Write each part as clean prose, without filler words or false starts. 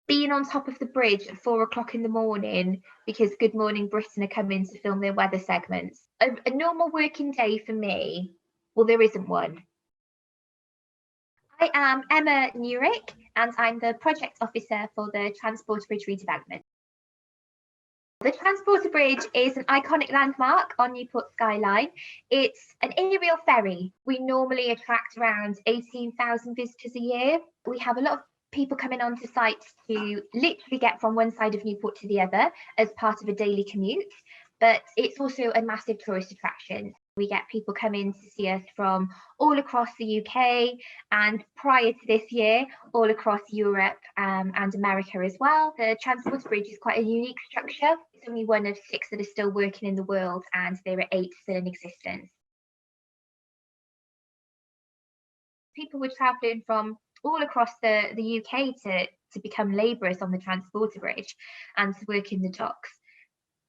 being on top of the bridge at 4 o'clock in the morning because Good Morning Britain are coming to film their weather segments. A normal working day for me, well, there isn't one. I am Emma Newrick, and I'm the project officer for the Transporter Bridge redevelopment. The Transporter Bridge is an iconic landmark on Newport skyline. It's an aerial ferry. We normally attract around 18,000 visitors a year. We have a lot of people coming onto site to literally get from one side of Newport to the other as part of a daily commute, but it's also a massive tourist attraction. We get people coming to see us from all across the UK, and prior to this year, all across Europe and America as well. The Transporter Bridge is quite a unique structure. It's only one of 6 that are still working in the world, and there are 8 still in existence. People were travelling from all across the UK to become labourers on the Transporter Bridge and to work in the docks.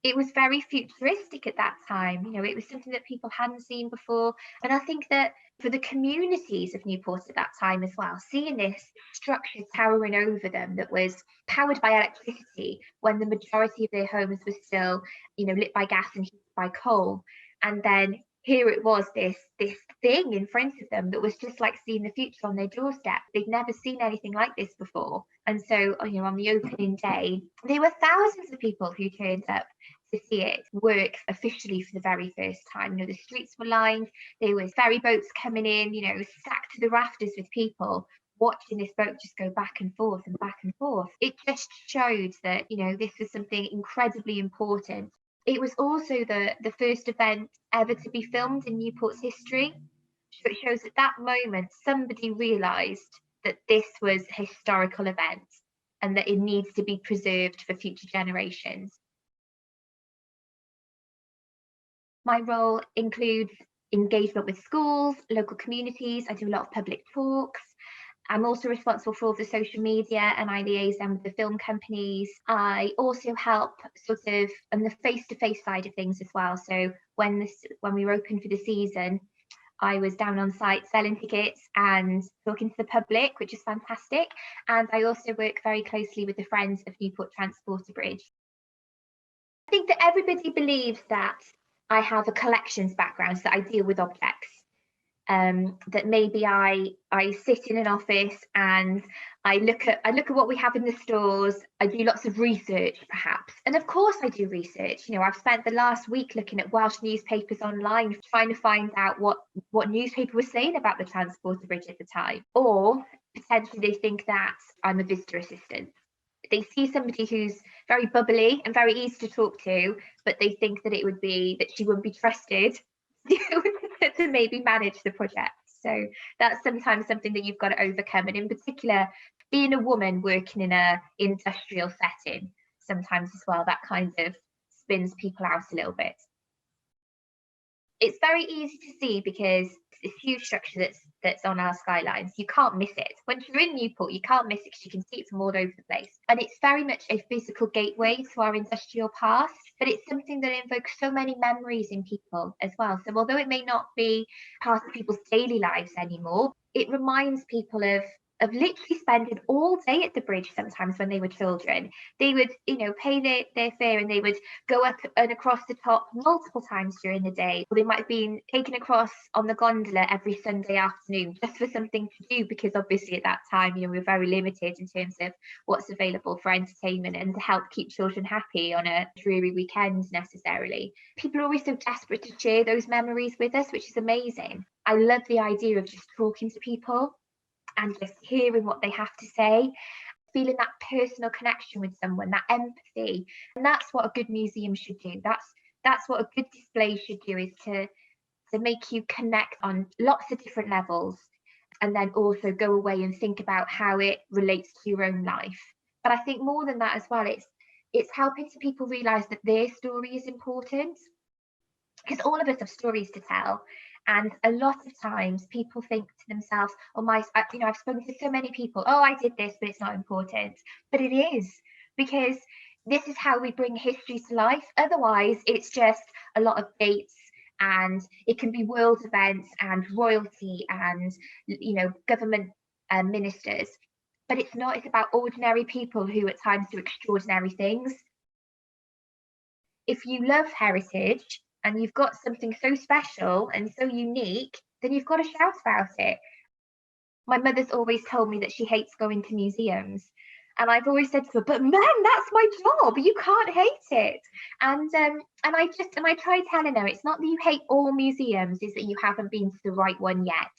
It was very futuristic at that time. You know, it was something that people hadn't seen before. And I think that for the communities of Newport at that time as well, seeing this structure towering over them that was powered by electricity when the majority of their homes were still, you know, lit by gas and heated by coal. And then here it was, this thing in front of them that was just like seeing the future on their doorstep. They'd never seen anything like this before. And so, you know, on the opening day, there were thousands of people who turned up to see it work officially for the very first time. You know, the streets were lined, there was ferry boats coming in, you know, stacked to the rafters with people watching this boat just go back and forth and back and forth. It just showed that, you know, this was something incredibly important. It was also the first event ever to be filmed in Newport's history. So it shows at that moment somebody realised that this was a historical event and that it needs to be preserved for future generations. My role includes engagement with schools, local communities. I do a lot of public talks. I'm also responsible for all the social media, and I liaise with the film companies. I also help sort of on the face-to-face side of things as well. So when we were open for the season, I was down on site selling tickets and talking to the public, which is fantastic. And I also work very closely with the Friends of Newport Transporter Bridge. I think that everybody believes that I have a collections background, so that I deal with objects. That maybe I sit in an office and I look at what we have in the stores. I do lots of research, perhaps, and of course I do research. You know, I've spent the last week looking at Welsh newspapers online, trying to find out what newspaper was saying about the Transporter Bridge at the time. Or potentially they think that I'm a visitor assistant. They see somebody who's very bubbly and very easy to talk to, but they think that she wouldn't be trusted to maybe manage the project. So that's sometimes something that you've got to overcome. And in particular, being a woman working in an industrial setting, sometimes as well, that kind of spins people out a little bit. It's very easy to see because it's this huge structure that's on our skylines. You can't miss it. Once you're in Newport, you can't miss it because you can see it from all over the place. And it's very much a physical gateway to our industrial past, but it's something that invokes so many memories in people as well. So although it may not be part of people's daily lives anymore, it reminds people of literally spending all day at the bridge sometimes when they were children. They would, you know, pay their fare and they would go up and across the top multiple times during the day. Or they might have been taken across on the gondola every Sunday afternoon just for something to do, because obviously at that time, you know, we were very limited in terms of what's available for entertainment and to help keep children happy on a dreary weekend necessarily. People are always so desperate to share those memories with us, which is amazing. I love the idea of just talking to people and just hearing what they have to say, feeling that personal connection with someone, that empathy. And that's what a good museum should do. That's what a good display should do, is to make you connect on lots of different levels, and then also go away and think about how it relates to your own life. But I think more than that as well, it's helping people realise that their story is important, because all of us have stories to tell. And a lot of times people think to themselves, I've spoken to so many people, oh, I did this, but it's not important. But it is, because this is how we bring history to life. Otherwise, it's just a lot of dates, and it can be world events and royalty and, you know, government ministers. but it's not. It's about ordinary people who at times do extraordinary things. If you love heritage and you've got something so special and so unique, then you've got to shout about it. My mother's always told me that she hates going to museums. And I've always said to her, but man, that's my job. You can't hate it. And I try telling her, it's not that you hate all museums, is that you haven't been to the right one yet.